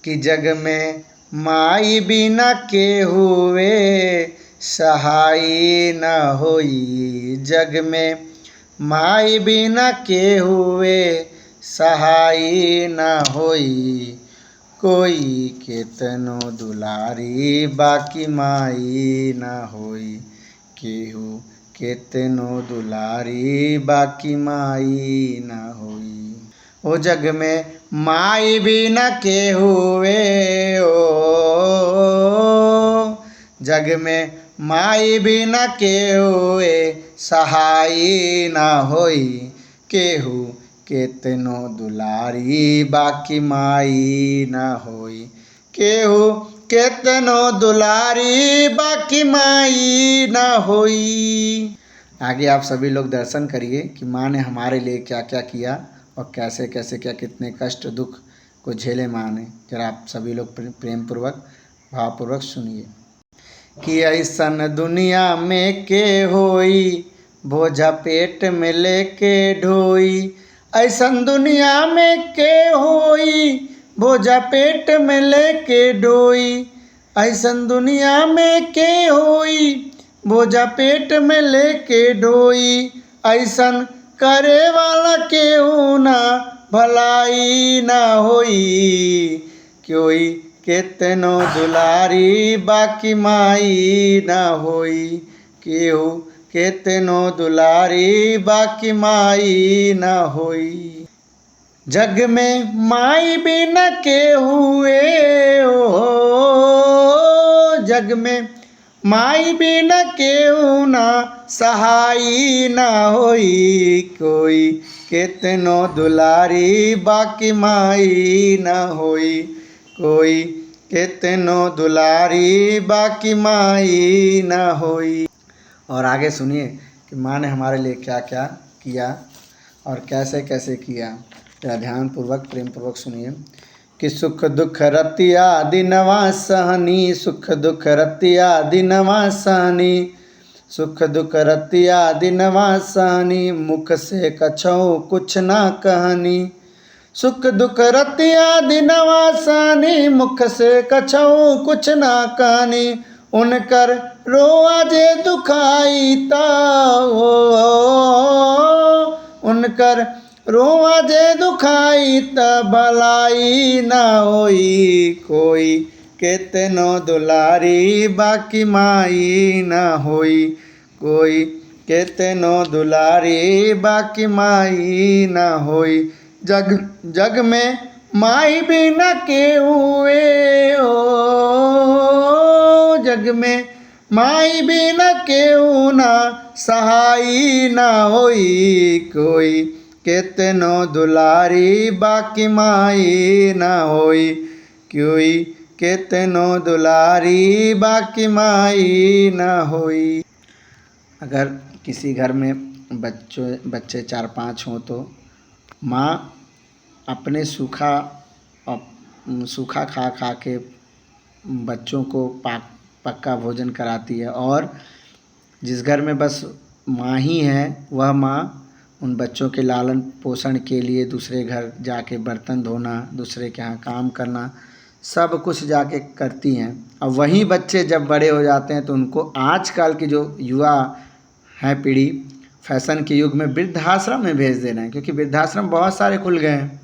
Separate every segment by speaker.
Speaker 1: कि जग में माई बिना के हुए सहाई न होई। जग में माई बिना के हुए सहाई न होई। कोई केतनो दुलारी बाकी माई न होई। केहू केतनो दुलारी बाकी माई न होई। ओ जग में माई बिना के हुए ओ जग में माई बिना के हुए सहाई न होई। केहू केतनो दुलारी बाकी माई न होई। केहू केतनो दुलारी बाकी माई न होई। आगे आप सभी लोग दर्शन करिए कि माँ ने हमारे लिए क्या क्या किया और कैसे कैसे क्या कितने कष्ट दुख को झेले माँ ने। जरा आप सभी लोग प्रेम पूर्वक भावपूर्वक सुनिए कि ऐसन दुनिया में के होई बोझा पेट में लेके ढोई। ऐसन दुनिया में के होई बोझा पेट में लेके ढोई। ऐसन दुनिया में के होई बोझा पेट में लेके ढोई। ऐसन करे वाला केहू ना भलाई ना होई। कोई केतनो दुलारी बाकी माई ना होई। केहू केतनो दुलारी बाकी माई ना होई। जग में माई बिना के हुए ओ जग में माई बिना केहू ना सहाई ना होई। कोई केतनो दुलारी बाकी माई ना होई। कोई केतनो दुलारी बाकी माई ना होई। और आगे सुनिए कि माँ ने हमारे लिए क्या क्या किया और कैसे कैसे किया। जरा ध्यान पूर्वक प्रेम पूर्वक सुनिए कि सुख दुख रतिया दिनवा सहनी। सुख दुख रतिया दिनवा सहनी। सुख दुख रतिया दिनवा सहनी। मुख से कछौ कुछ ना कहनी। सुख दुख रतिया दिनवा सहनी। मुख से कछौ कुछ ना कहनी। उनकर रोआ जे दुखाई ता उनकर रोआ जे दुखाई त भलाई ना होई। कोई केतनो दुलारी बाकी माई ना होई। कोई केतनो दुलारी बाकी माई ना होई। जग में माई बिना के हुए ओ जग में माई बिना केहू ना सहाई ना होई। कोई केतनो दुलारी बाकी माई ना होई। कोई केतनो दुलारी बाकी माई ना होई। अगर किसी घर में बच्चे 4-5 हों तो माँ अपने सूखा खा खा के बच्चों को पक्का भोजन कराती है। और जिस घर में बस माँ ही है वह माँ उन बच्चों के लालन पोषण के लिए दूसरे घर जाके बर्तन धोना, दूसरे के यहाँ काम करना, सब कुछ जाके करती हैं। और वही बच्चे जब बड़े हो जाते हैं तो उनको आजकल की जो युवा है पीढ़ी फैशन के युग में वृद्धाश्रम में भेज दे रहे हैं, क्योंकि वृद्धाश्रम बहुत सारे खुल गए हैं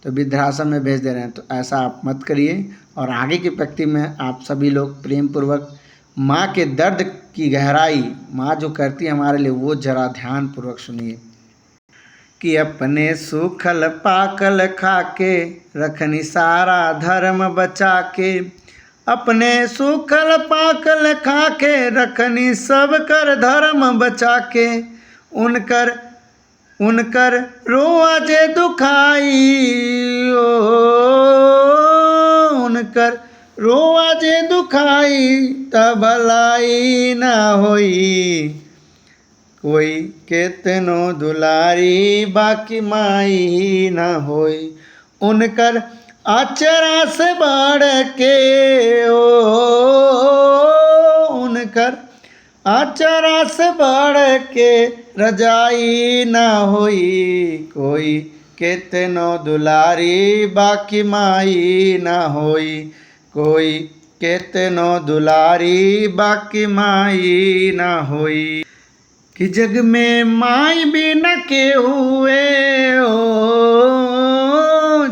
Speaker 1: तो वृद्धाश्रम में भेज दे रहे हैं। तो ऐसा आप मत करिए। और आगे की पंक्ति में आप सभी लोग प्रेम पूर्वक माँ के दर्द की गहराई माँ जो करती है हमारे लिए वो जरा ध्यान पूर्वक सुनिए कि अपने सूखल पाकल खा के रखनी सारा धर्म बचा के। अपने सूखल पाकल खा के रखनी सब कर धर्म बचा के। उनकर रोआ जे दुखाई ओ उनकर रोआ जे दुखाई त भलाई ना होई। कोई केतनो दुलारी बाकी माई ना होई। उनकर आचरा से बढ़ के ओ उनकर आचरा से बढ़ के रजाई ना होई। कोई केतनो दुलारी बाकी माई न होई, कोई केतनो दुलारी बाकी माई न होई। कि जग में माई भी न के हुए ओ,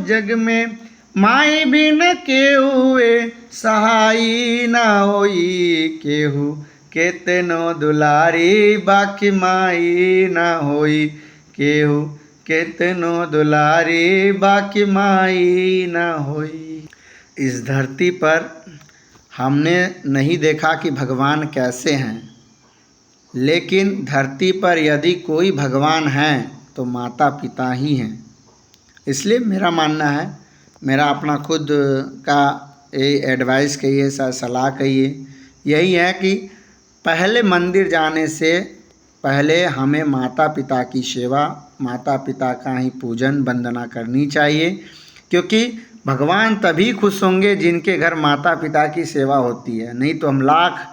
Speaker 1: जग में माई भी न के हुए सहाई न होई, केहू केतनो दुलारी बाकी माई न होई, केहू केतनो दुलारी बाकी माई न होई। इस धरती पर हमने नहीं देखा कि भगवान कैसे हैं, लेकिन धरती पर यदि कोई भगवान है तो माता पिता ही हैं। इसलिए मेरा मानना है, मेरा अपना खुद का एडवाइस कहिए, सलाह कहिए, यही है कि पहले मंदिर जाने से पहले हमें माता पिता की सेवा, माता पिता का ही पूजन वंदना करनी चाहिए, क्योंकि भगवान तभी खुश होंगे जिनके घर माता पिता की सेवा होती है। नहीं तो हम लाख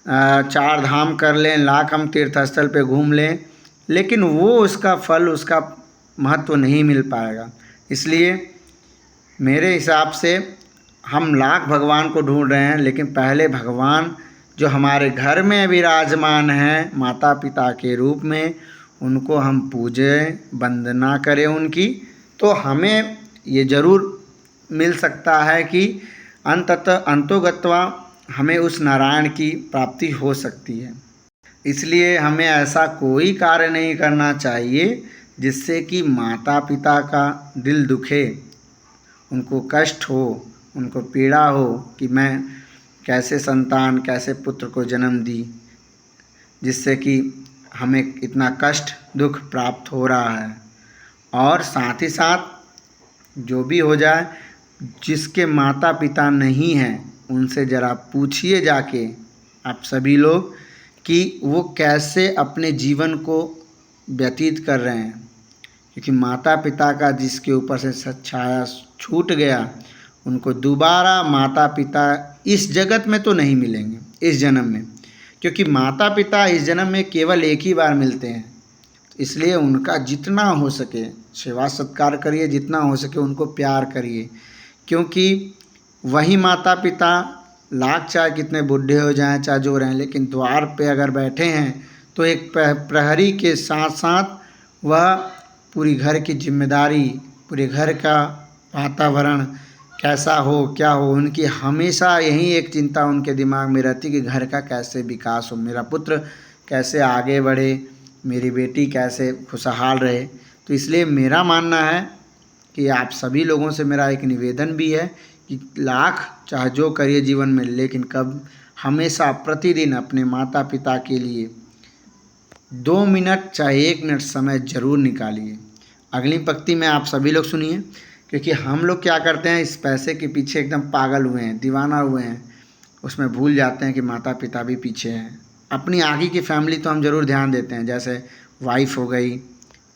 Speaker 1: चार धाम कर लें, लाख हम तीर्थस्थल पे घूम लें, लेकिन वो उसका फल, उसका महत्व नहीं मिल पाएगा। इसलिए मेरे हिसाब से हम लाख भगवान को ढूंढ रहे हैं, लेकिन पहले भगवान जो हमारे घर में विराजमान हैं माता पिता के रूप में, उनको हम पूजें, वंदना करें उनकी, तो हमें ये ज़रूर मिल सकता है कि अंततः अंतोगत्वा हमें उस नारायण की प्राप्ति हो सकती है। इसलिए हमें ऐसा कोई कार्य नहीं करना चाहिए जिससे कि माता पिता का दिल दुखे, उनको कष्ट हो, उनको पीड़ा हो कि मैं कैसे संतान, कैसे पुत्र को जन्म दी, जिससे कि हमें इतना कष्ट दुख प्राप्त हो रहा है। और साथ ही साथ जो भी हो जाए, जिसके माता पिता नहीं हैं उनसे ज़रा पूछिए जाके आप सभी लोग कि वो कैसे अपने जीवन को व्यतीत कर रहे हैं, क्योंकि माता पिता का जिसके ऊपर से छाया छूट गया, उनको दोबारा माता पिता इस जगत में तो नहीं मिलेंगे, इस जन्म में, क्योंकि माता पिता इस जन्म में केवल एक ही बार मिलते हैं। इसलिए उनका जितना हो सके सेवा सत्कार करिए, जितना हो सके उनको प्यार करिए, क्योंकि वही माता पिता लाख चाहे कितने बूढ़े हो जाएं, चाहे जो रहें, लेकिन द्वार पे अगर बैठे हैं तो एक प्रहरी के साथ साथ वह पूरी घर की जिम्मेदारी, पूरे घर का वातावरण कैसा हो, क्या हो, उनकी हमेशा यही एक चिंता उनके दिमाग में रहती कि घर का कैसे विकास हो, मेरा पुत्र कैसे आगे बढ़े, मेरी बेटी कैसे खुशहाल रहे। तो इसलिए मेरा मानना है कि आप सभी लोगों से मेरा एक निवेदन भी है कि लाख चाहे जो करिए जीवन में, लेकिन कब हमेशा प्रतिदिन अपने माता पिता के लिए 2 मिनट चाहे 1 मिनट समय ज़रूर निकालिए। अगली पंक्ति में आप सभी लोग सुनिए, क्योंकि हम लोग क्या करते हैं, इस पैसे के पीछे एकदम पागल हुए हैं, दीवाना हुए हैं, उसमें भूल जाते हैं कि माता पिता भी पीछे हैं। अपनी आगे की फैमिली तो हम ज़रूर ध्यान देते हैं, जैसे वाइफ हो गई,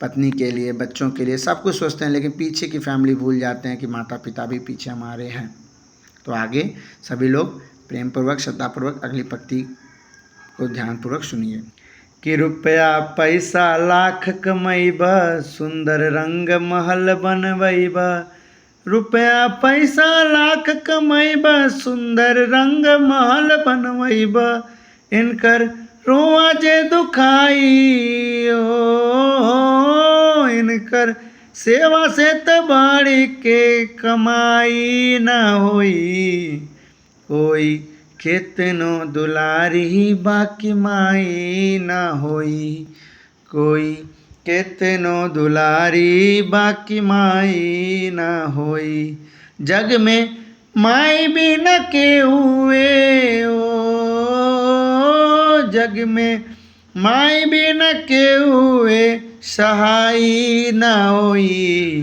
Speaker 1: पत्नी के लिए, बच्चों के लिए, सब कुछ सोचते हैं, लेकिन पीछे की फैमिली भूल जाते हैं कि माता पिता भी पीछे हमारे हैं। तो आगे सभी लोग प्रेम पूर्वक, श्रद्धापूर्वक अगली पंक्ति को ध्यानपूर्वक सुनिए कि रुपया पैसा लाख कमैबा, सुंदर रंग महल बनवैबा। रुपया पैसा लाख कमैबा, सुंदर रंग महल बनवैबा। इनकर रोआ जे दुखाई ओ, इनकर सेवा से तबाड़ी के कमाई न होई। कोई केतनो दुलारी बाकी माई न होई, कोई केतनो दुलारी बाकी माई न होई। जग में माई भी न के हुए ओ, जग में माई भी न के हुए सहाई न होई।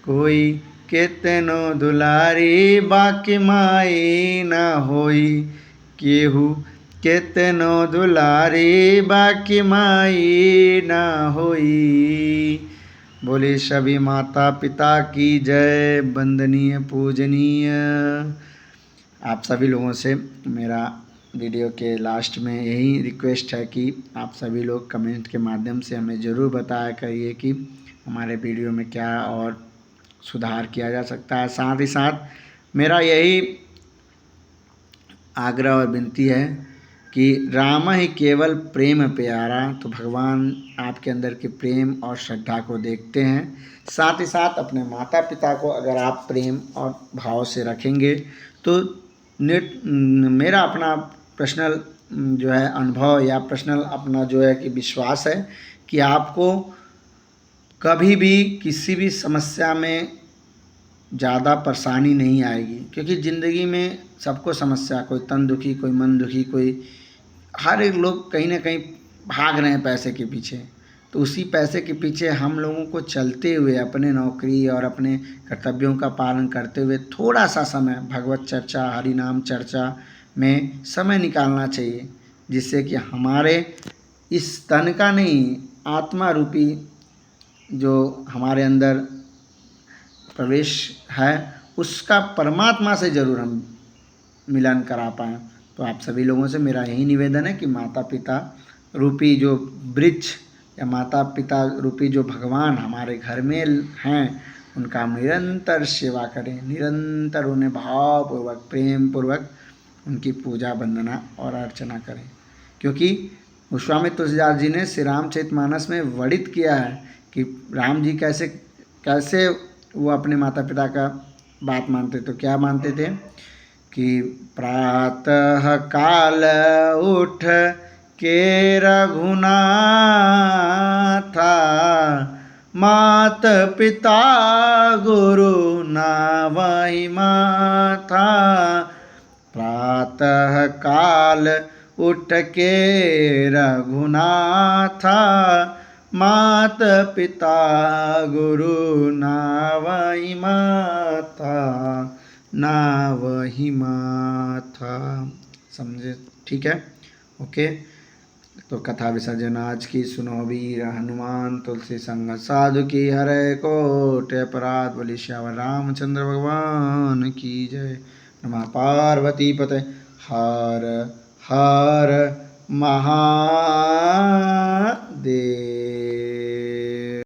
Speaker 1: कोई केतनो दुलारी बाकी माई न होई, केहू केतनो दुलारी बाकी माई न होई। बोले सभी माता पिता की जय, वंदनीय पूजनीय। आप सभी लोगों से मेरा वीडियो के लास्ट में यही रिक्वेस्ट है कि आप सभी लोग कमेंट के माध्यम से हमें ज़रूर बताया करिए कि हमारे वीडियो में क्या और सुधार किया जा सकता है। साथ ही साथ मेरा यही आग्रह और विनती है कि राम ही केवल प्रेम प्यारा, तो भगवान आपके अंदर के प्रेम और श्रद्धा को देखते हैं। साथ ही साथ अपने माता पिता को अगर आप प्रेम और भाव से रखेंगे तो मेरा अपना पर्सनल जो है अनुभव या पर्सनल अपना जो है कि विश्वास है कि आपको कभी भी किसी भी समस्या में ज़्यादा परेशानी नहीं आएगी, क्योंकि ज़िंदगी में सबको समस्या, कोई तन दुखी, कोई मन दुखी, कोई हर एक लोग कहीं ना कहीं भाग रहे हैं पैसे के पीछे। तो उसी पैसे के पीछे हम लोगों को चलते हुए अपने नौकरी और अपने कर्तव्यों का पालन करते हुए थोड़ा सा समय भगवत चर्चा, हरि नाम चर्चा में समय निकालना चाहिए, जिससे कि हमारे इस तन का नहीं, आत्मा रूपी जो हमारे अंदर प्रवेश है उसका परमात्मा से ज़रूर हम मिलन करा पाएँ। तो आप सभी लोगों से मेरा यही निवेदन है कि माता पिता रूपी जो वृक्ष या माता पिता रूपी जो भगवान हमारे घर में हैं, उनका निरंतर सेवा करें, निरंतर उन्हें भावपूर्वक, प्रेम पूर्वक उनकी पूजा वंदना और अर्चना करें। क्योंकि गोस्वामी तुलसीदास जी ने श्री रामचरितमानस में वर्णित किया है कि राम जी कैसे कैसे वो अपने माता पिता का बात मानते। तो क्या मानते थे कि प्रातः काल उठ के रघुनाथा, मात पिता गुरु नावहि माथा। प्रातः काल उठ के रघुनाथा, मात पिता गुरु नावहि माथा, नावहि माथा। समझे? ठीक है, ओके। तो कथा विसर्जन आज की सुनो वीर हनुमान तुलसी संग साधु की, हरे कोट अपराध बलि श्यावर रामचंद्र भगवान की जय। नमः पार्वती पते हर हर महादेव।